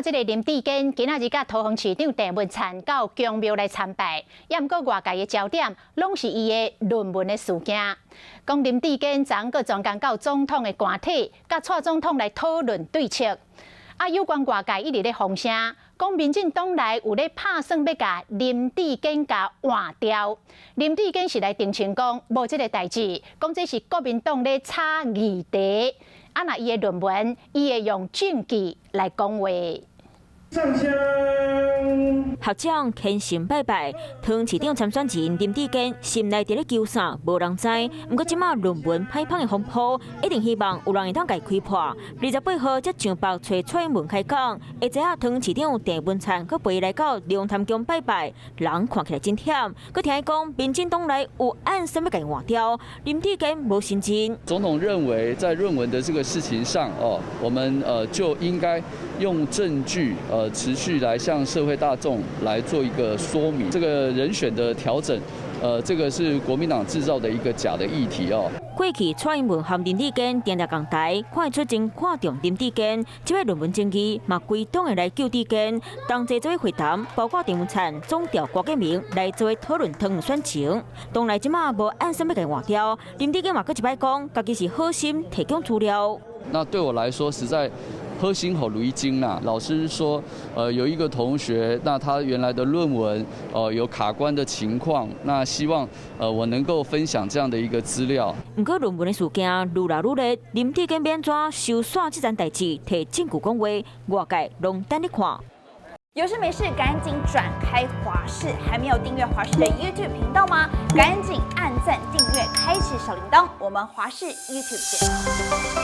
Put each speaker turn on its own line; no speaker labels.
这个林志坚今仔日甲桃园市长郑文灿到公庙来参拜，也毋过外界的焦点拢是伊的论文的事件。讲林志坚昨个专工到总统的官邸，甲蔡总统来讨论对策。有关外界一直咧风声，讲民进党内有咧拍算要甲林志坚甲换掉。林志坚是来澄清讲无这个代志，讲这是国民党咧插议题。那伊的论文，伊会用证据来讲话。
上香。
校长虔诚拜拜，桃园市长参选人林志坚心内伫咧求啥，无人知。不过即马论文歹芳的风波，一定希望有人会当解开破。28号才上报找蔡英文开讲，会知影桃园市长郑文灿佮陪伊来到龙潭宫拜拜，人看起来真忝。佮听伊讲，民进党内有暗算要甲伊换掉，林志坚无信心。
总统认为，在论文的这个事情上，我们就应该用证据持续来向社会大众来做一个说明。这个人选的调整，这个是国民党制造的一个假的议题哦。
过去蔡英文和林志坚定定共台，看出真看重林志坚，这位论文争议嘛规党的来救志坚。当这做会谈，包括郑文灿、总调郭建明来做讨论桃园选情。党内即马无按什么给换掉，林志坚嘛佫一摆讲，家己是好心提供资料。
那对我来说，实在。喝心口如一斤啦！老师说，有一个同学，那他原来的论文，有卡关的情况，那希望我能够分享这样的一个资料。
不过论文的事件愈来愈烈，林志坚免怎收煞这件代志，摕证据讲话，外界拢等你看。
有事没事赶紧转开华视，还没有订阅华视的 YouTube 频道吗？赶紧按赞、订阅、开启小铃铛，我们华视 YouTube 见。